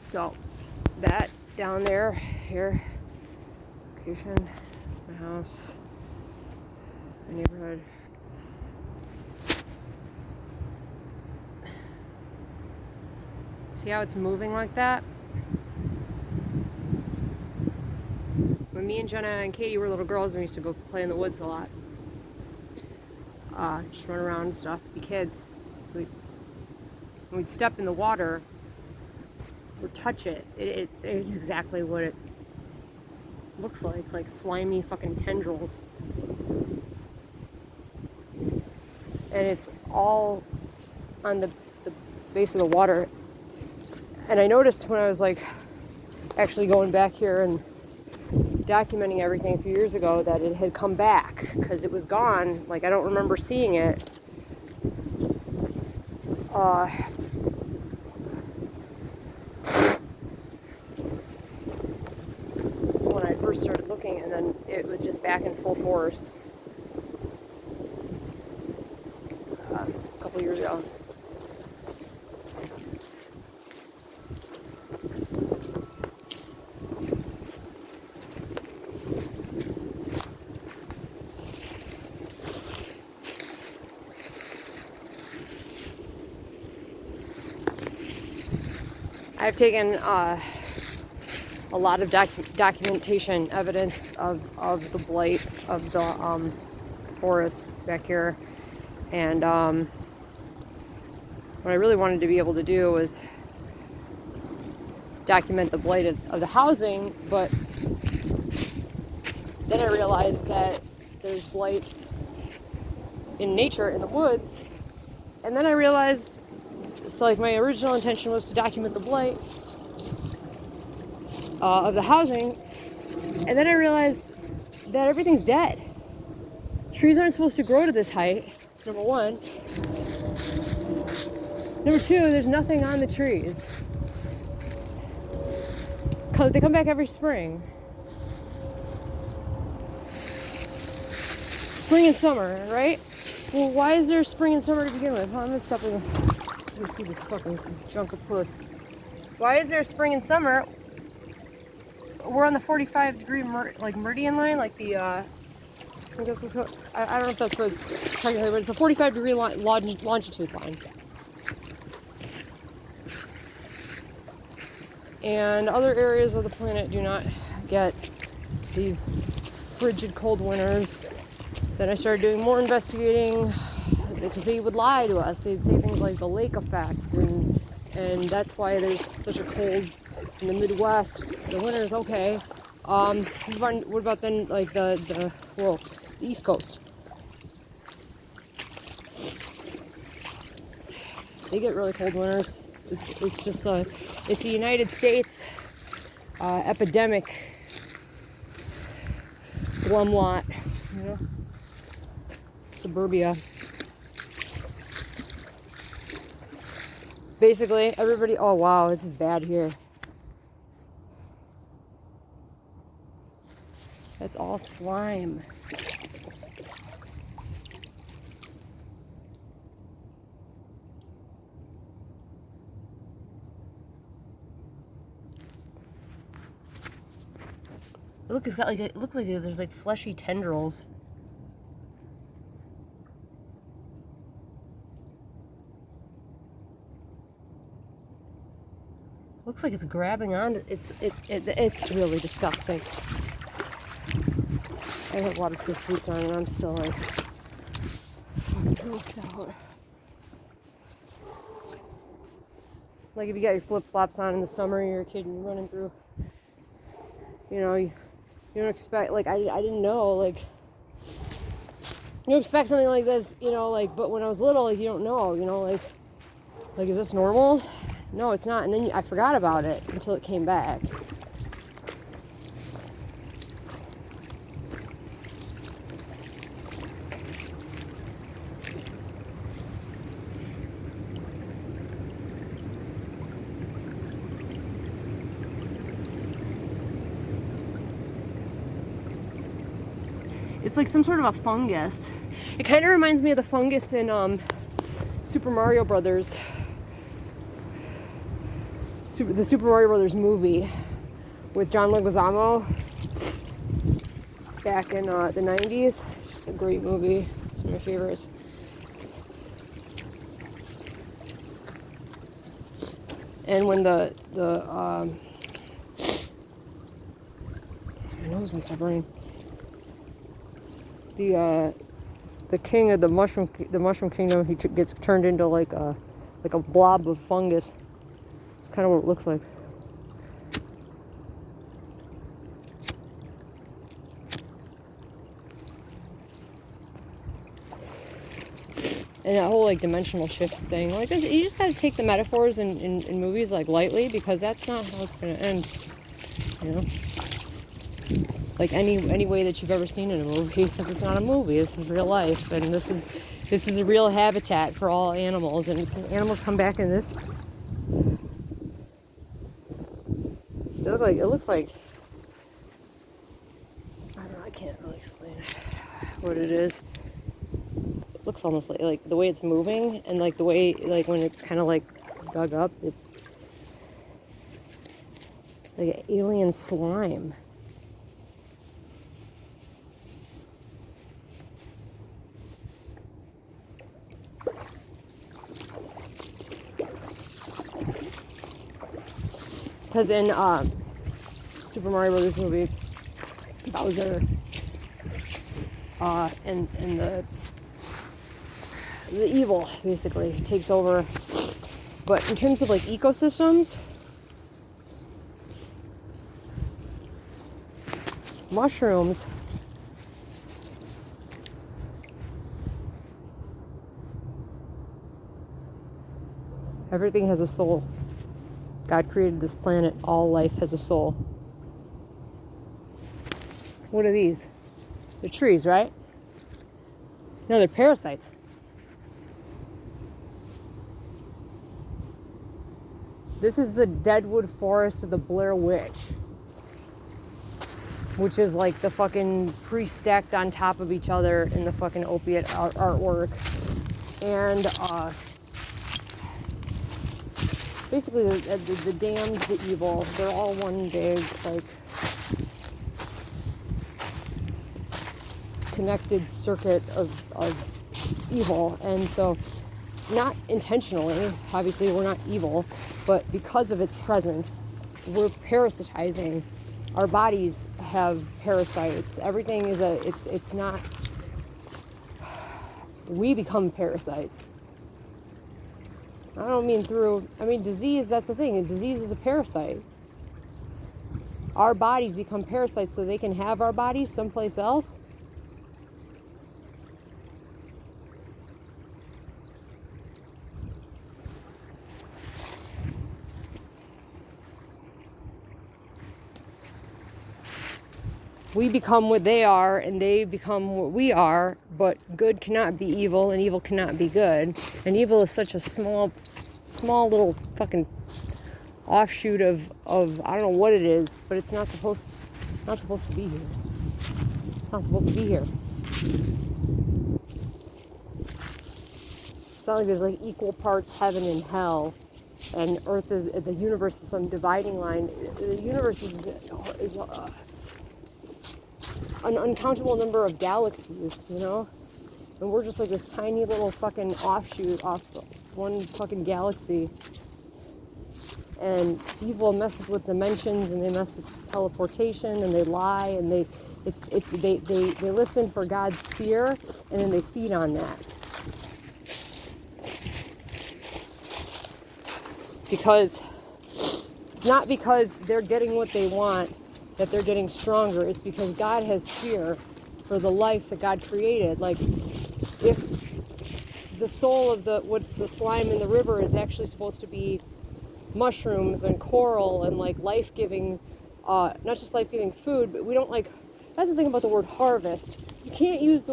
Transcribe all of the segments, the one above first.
So that down there, here, location, that's my house, my neighborhood. See how it's moving like that? When me and Jenna and Katie were little girls, we used to go play in the woods a lot. Just run around and stuff, be kids. We'd step in the water or touch it. It's exactly what it looks like. It's like slimy fucking tendrils. And it's all on the base of the water. And I noticed when I was like actually going back here and documenting everything a few years ago that it had come back because it was gone. Like I don't remember seeing it. When I first started looking, and then it was just back in full force a couple years ago. I've taken a lot of documentation evidence of the blight of the forest back here, and what I really wanted to be able to do was document the blight of the housing, but then I realized that there's blight in nature in the woods, and then I realized, so like my original intention was to document the blight of the housing, and then I realized that everything's dead. Trees aren't supposed to grow to this height, number one. Number two, there's nothing on the trees. They come back every spring. Spring and summer, right? Well, why is there spring and summer to begin with? I'm gonna stop and see this fucking junk of puss. Why is there spring and summer? We're on the 45-degree meridian line, like the I don't know if that's what it's technically, but it's a 45-degree longitude line. And other areas of the planet do not get these frigid cold winters. Then I started doing more investigating because they would lie to us. They'd say things like the lake effect, and that's why there's such a cold in the Midwest. The winters, okay. What about then like the East Coast? They get really cold winters. It's just it's a United States epidemic slumlot, you know, suburbia. Basically, everybody. Oh wow, this is bad here. That's all slime. Look, it's got like, it looks like there's like fleshy tendrils. Looks like it's grabbing on. It's really disgusting. I have waterproof boots on and I'm still like grossed out. Like if you got your flip-flops on in the summer, you're a kid and you're running through, you know, you don't expect, like, I didn't know, like, you expect something like this, you know, like, but when I was little, like, you don't know, you know, like, is this normal? No, it's not. And then I forgot about it until it came back. It's like some sort of a fungus. It kind of reminds me of the fungus in Super Mario Brothers. the Super Mario Brothers movie with John Leguizamo back in the 90s. It's just a great movie. It's one of my favorites. And when my nose won't stop running. The king of the mushroom kingdom, he gets turned into like a blob of fungus. It's kind of what it looks like. And that whole like dimensional shift thing, like this, you just got to take the metaphors in movies like lightly, because that's not how it's going to end, you know. Like any way that you've ever seen in a movie, because it's not a movie. This is real life, and this is a real habitat for all animals. And animals come back in this. It looks like I don't know. I can't really explain what it is. It looks almost like the way it's moving, and like the way like when it's kind of like dug up, it's like alien slime. Because in Super Mario Brothers movie, Bowser and the evil basically takes over. But in terms of like ecosystems, mushrooms everything has a soul. God created this planet. All life has a soul. What are these? They're trees, right? No, they're parasites. This is the Deadwood Forest of the Blair Witch, which is like the fucking priests stacked on top of each other in the fucking opiate artwork. And basically the damned, the evil, they're all one big like connected circuit of evil. And so not intentionally, obviously we're not evil, but because of its presence, we're parasitizing. Our bodies have parasites. Everything is it's not, we become parasites. I don't mean disease, that's the thing. Disease is a parasite. Our bodies become parasites so they can have our bodies someplace else. We become what they are, and they become what we are, but good cannot be evil, and evil cannot be good. And evil is such a small little fucking offshoot of I don't know what it is, but it's not supposed to be here. It's not supposed to be here. It's not like there's like equal parts heaven and hell, and earth is, the universe is some dividing line. The universe is an uncountable number of galaxies, you know? And we're just like this tiny little fucking offshoot off one fucking galaxy. And evil messes with dimensions, and they mess with teleportation, and they lie, and they listen for God's fear, and then they feed on that. Because it's not because they're getting what they want that they're getting stronger. It's because God has fear for the life that God created. Like, if the soul of what's the slime in the river is actually supposed to be mushrooms and coral and like life-giving, not just life-giving food, but we don't like. That's the thing about the word harvest. You can't use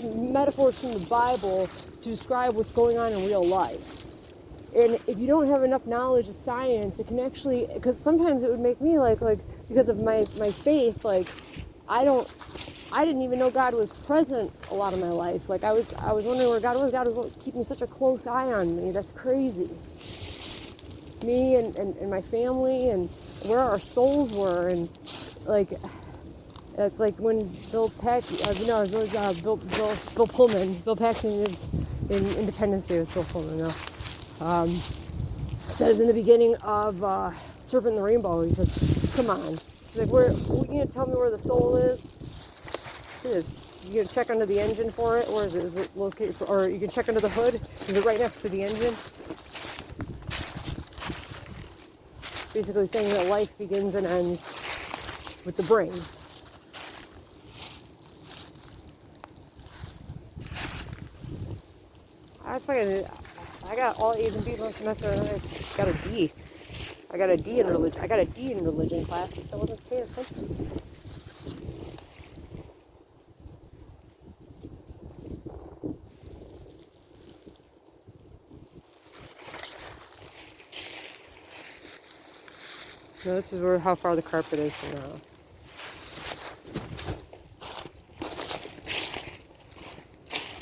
metaphors from the Bible to describe what's going on in real life. And if you don't have enough knowledge of science, it can actually, because sometimes it would make me like because of my faith, like I didn't even know God was present a lot of my life. Like I was wondering where God was. God was keeping such a close eye on me. That's crazy. me and my family and where our souls were, and like it's like when Bill Pullman. Bill Paxton is in Independence Day with Bill Pullman. No, says in the beginning of Serpent in the Rainbow, he says, "Come on, he's like, where? Are you gonna tell me where the soul is? It is. You can check under the engine for it. Where is it? Is it located? Or you can check under the hood. Is it right next to the engine?" Basically saying that life begins and ends with the brain. I got all A's and B's one semester, and I got a D. I got a D in religion. I got a D in religion class because I wasn't paying attention. No, this is how far the carpet is from now.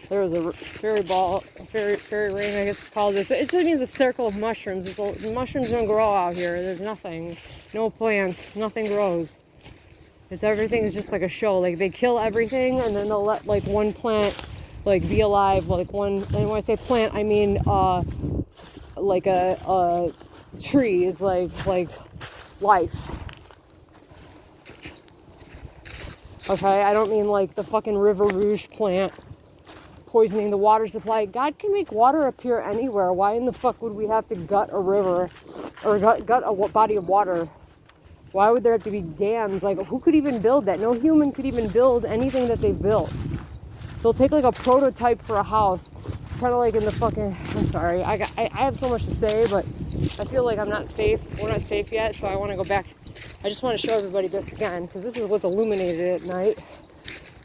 There was a fairy ring, I guess it's called. It just means a circle of mushrooms. Mushrooms don't grow out here. There's nothing, no plants, nothing grows. Everything is just like a show. Like they kill everything and then they'll let like one plant like be alive. Like one, and when I say plant, I mean like a tree is like life. Okay, I don't mean like the fucking River Rouge plant poisoning the water supply. God can make water appear anywhere. Why in the fuck would we have to gut a river or gut a body of water? Why would there have to be dams? Like, who could even build that? No human could even build anything that they've built. They'll take like a prototype for a house. It's kind of like in the fucking, I'm sorry, I have so much to say, but I feel like I'm not safe. We're not safe yet, so I want to go back. I just want to show everybody this again, because this is what's illuminated at night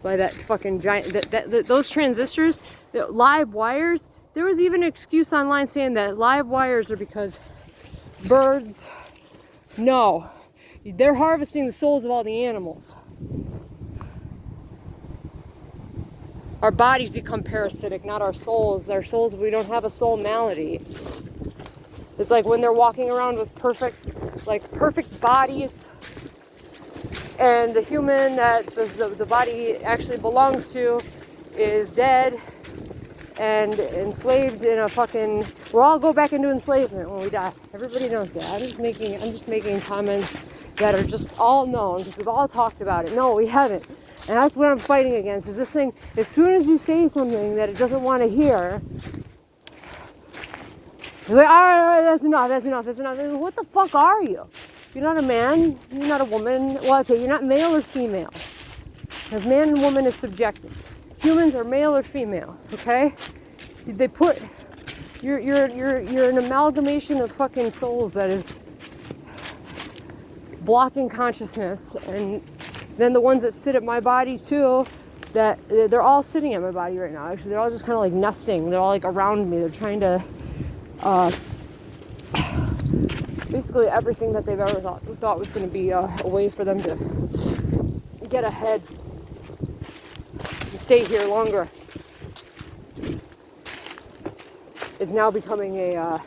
by that fucking giant, those transistors, the live wires. There was even an excuse online saying that live wires are because birds, no, they're harvesting the souls of all the animals. Our bodies become parasitic, not our souls. Our souls, we don't have a soul malady. It's like when they're walking around with perfect bodies, and the human that the body actually belongs to is dead and enslaved in a fucking, we'll all go back into enslavement when we die. Everybody knows that. I'm just making comments that are just all known because we've all talked about it. No, we haven't. And that's what I'm fighting against, is this thing, as soon as you say something that it doesn't want to hear, you're like, all right, that's enough. What the fuck are you? You're not a man, you're not a woman. Well, okay, you're not male or female. Because man and woman is subjective. Humans are male or female, okay? They put, you're an amalgamation of fucking souls that is blocking consciousness, and then the ones that sit at my body too, that they're all sitting at my body right now. Actually, they're all just kind of like nesting. They're all like around me. They're trying to, basically everything that they've ever thought was going to be a way for them to get ahead and stay here longer is now becoming a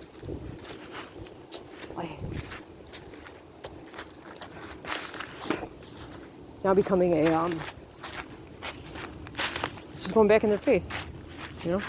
it's now becoming a it's just going back in their face, you know.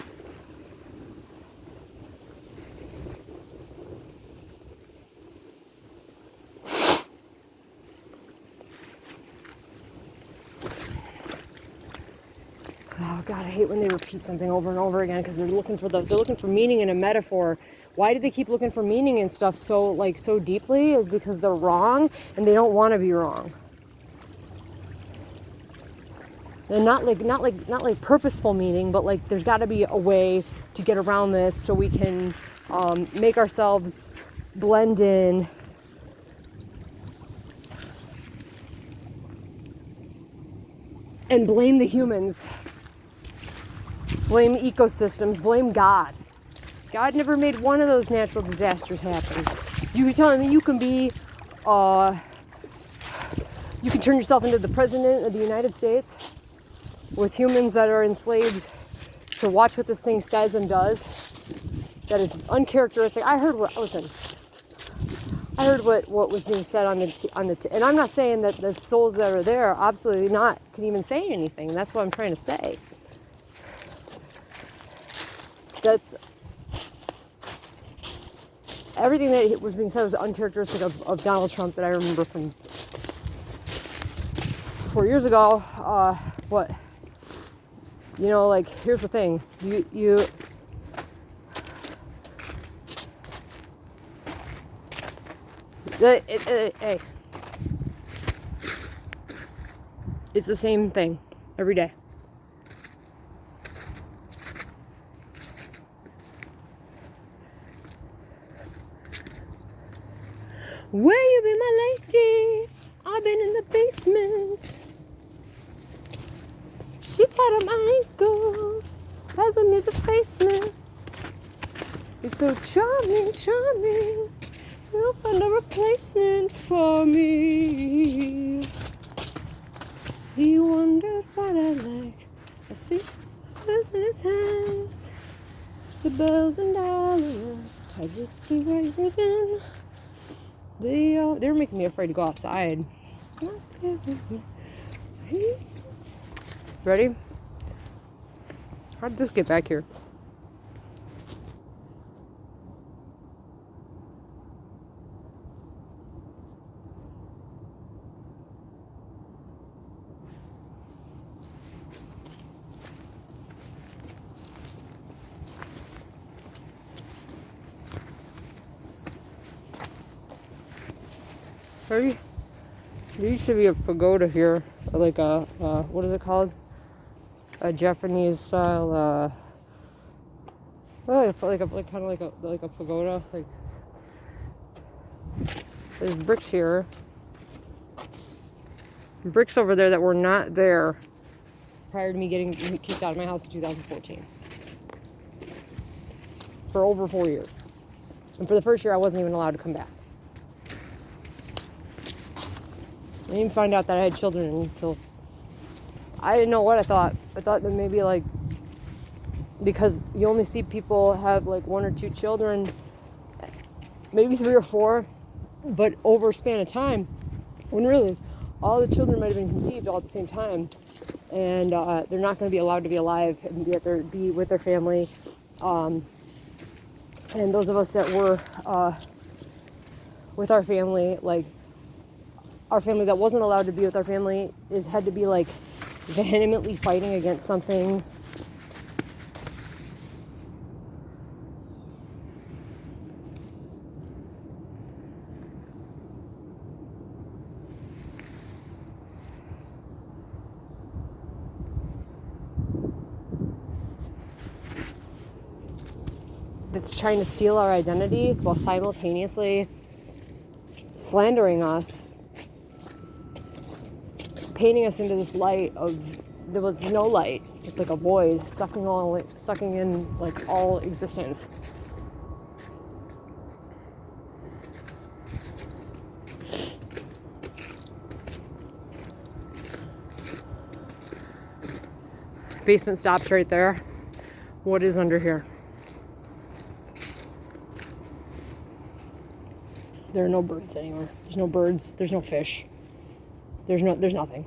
Oh God, I hate when they repeat something over and over again because they're looking for meaning in a metaphor. Why do they keep looking for meaning in stuff so deeply? Is because they're wrong and they don't want to be wrong. And not like purposeful meaning, but like there's got to be a way to get around this so we can make ourselves blend in. And blame the humans. Blame ecosystems, blame God. God never made one of those natural disasters happen. You were telling me you can turn yourself into the president of the United States with humans that are enslaved to watch what this thing says and does. That is uncharacteristic. I heard what was being said on the and I'm not saying that the souls that are there, absolutely not, can even say anything. That's what I'm trying to say. That's everything that was being said was uncharacteristic of Donald Trump that I remember from 4 years ago. What, you know, like, here's the thing, you hey, it's the same thing every day. Where you been, my lady? I've been in the basement. She tied up my ankles as a mid defacement. You're so charming, charming. You'll find a replacement for me. He wondered what I like. I see flowers in his hands, the bells and dollars. I just see where you're living. They're making me afraid to go outside. Ready? How did this get back here? There used to be a pagoda here, like a, what is it called? A Japanese style, like kind of like a pagoda. Like, there's bricks here, bricks over there that were not there prior to me getting kicked out of my house in 2014 for over 4 years. And for the first year, I wasn't even allowed to come back. I didn't find out that I had children until I didn't know what I thought. I thought that maybe, like, because you only see people have like 1 or 2 children, maybe 3 or 4, but over a span of time, when really all the children might have been conceived all at the same time, and they're not going to be allowed to be alive and be with their family. And those of us that were with our family, like, our family that wasn't allowed to be with our family had to be like vehemently fighting against something. That's trying to steal our identities while simultaneously slandering us, painting us into this light of, there was no light, just like a void, sucking in like all existence. Basement stops right there. What is under here? There are no birds anywhere. There's no birds. There's no fish. There's nothing.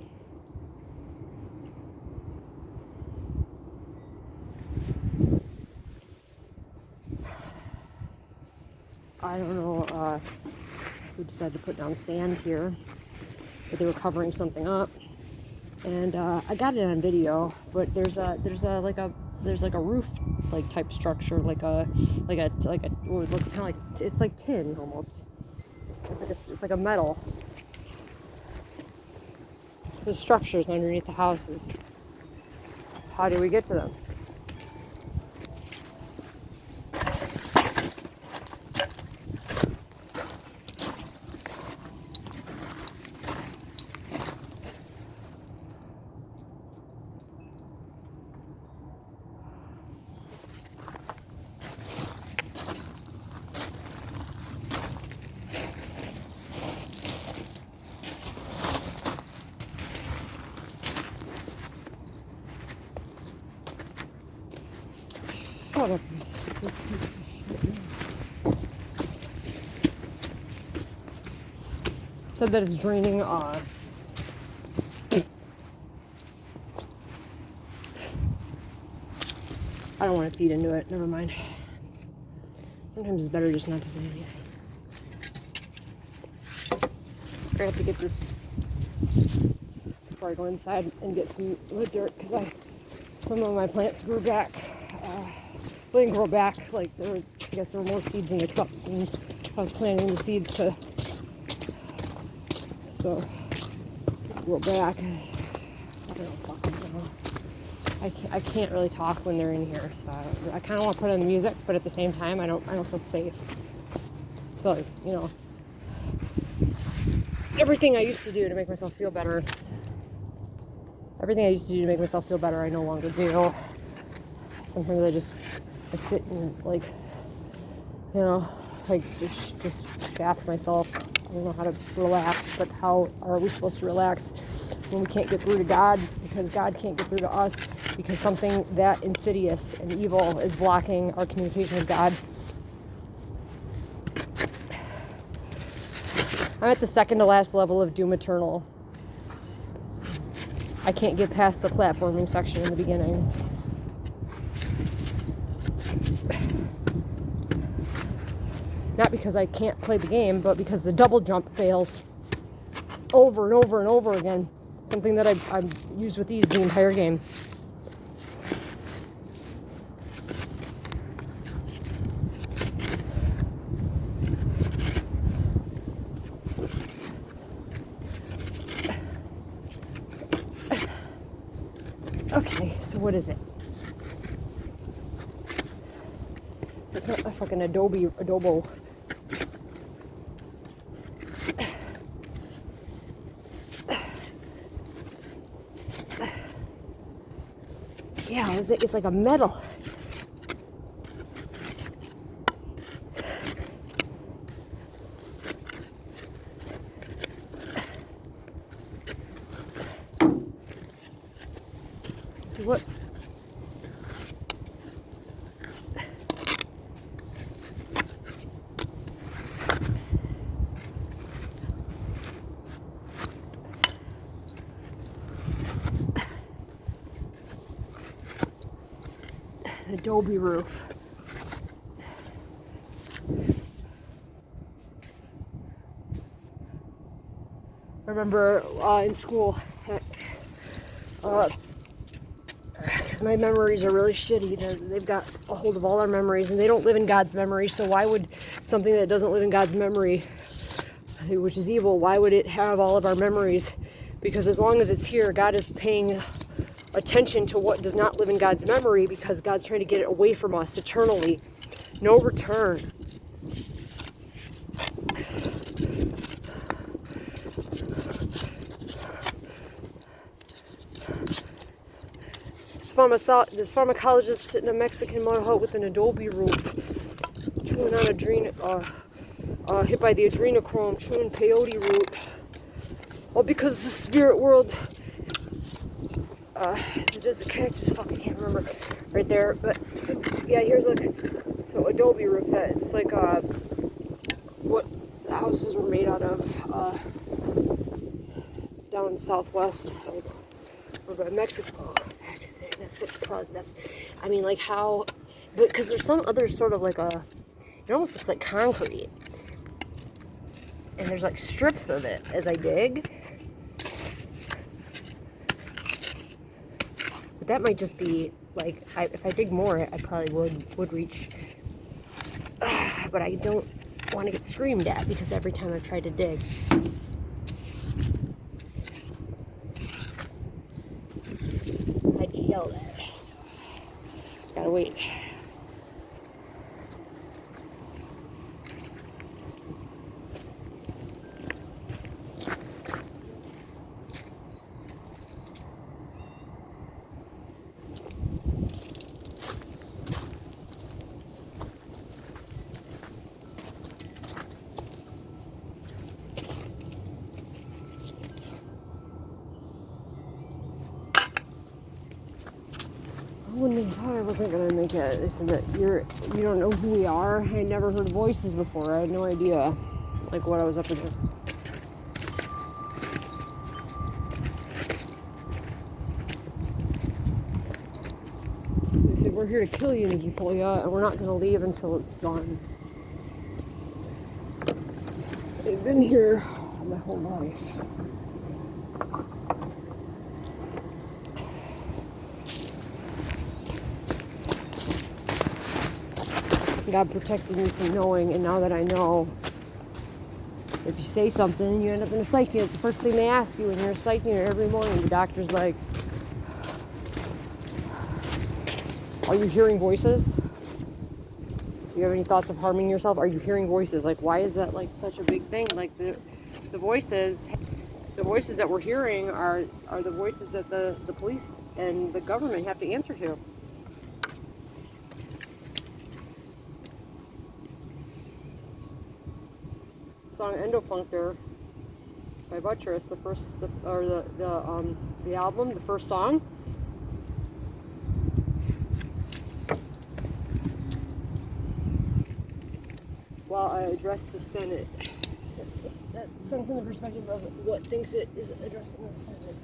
I don't know who decided to put down sand here, but they were covering something up, and I got it on video. But there's like a roof like type structure, like a what would look kind of like, it's like tin almost. It's like a metal. There's structures underneath the houses. How do we get to them? Shut up, you piece of shit. said that it's draining. I don't want to feed into it. Never mind. Sometimes it's better just not to say anything. I have to get this before I go inside and get some wood dirt because some of my plants grew back. They didn't grow back. Like I guess there were more seeds in the cups when I was planting the seeds to grow back. I don't fucking know. I can't really talk when they're in here, so I kind of want to put in the music, but at the same time, I don't feel safe. So everything I used to do to make myself feel better, I no longer do. Sometimes I sit and just shaft myself. I don't know how to relax, but how are we supposed to relax when we can't get through to God, because God can't get through to us, because something that insidious and evil is blocking our communication with God? I'm at the second to last level of Doom Eternal. I can't get past the platforming section in the beginning. Not because I can't play the game, but because the double jump fails over and over and over again. Something that I've used with ease the entire game. Okay, so what is it? It's not a fucking adobo. Yeah, it's like a metal. What? Adobe roof. I remember in school, because my memories are really shitty. They've got a hold of all our memories, and they don't live in God's memory. So why would something that doesn't live in God's memory, which is evil, why would it have all of our memories? Because as long as it's here, God is paying attention to what does not live in God's memory, because God's trying to get it away from us eternally. No return. This pharmacologist sitting in a Mexican mud hut with an adobe roof, chewing on hit by the adrenochrome, chewing peyote root. All because the spirit world, there's a cactus, fuck, I can't remember, right there, but yeah, here's so adobe roof, it's like, what the houses were made out of, down in Southwest, or Mexico. How, because there's some other sort of it almost looks like concrete, and there's strips of it as I dig, but that might just be if I dig more, I probably would reach, but I don't want to get screamed at, because every time I've tried to dig, I get yelled at. So gotta wait. When they thought I wasn't gonna make it, they said that you don't know who we are. I had never heard voices before. I had no idea what I was up against. said, we're here to kill you, Nikki Folia, and we're not going to leave until it's gone. They've been here my whole life. God protected me from knowing, and now that I know, if you say something, you end up in a psych unit. It's the first thing they ask you when you're in a psych unit every morning. The doctor's like, are you hearing voices? Do you have any thoughts of harming yourself? Are you hearing voices? Like, why is that like such a big thing? Like the voices that we're hearing are the voices that the police and the government have to answer to. Song Endofunctor by Buttress, the album, the first song. While I address the Senate, that's sung from the perspective of what thinks it is addressing the Senate.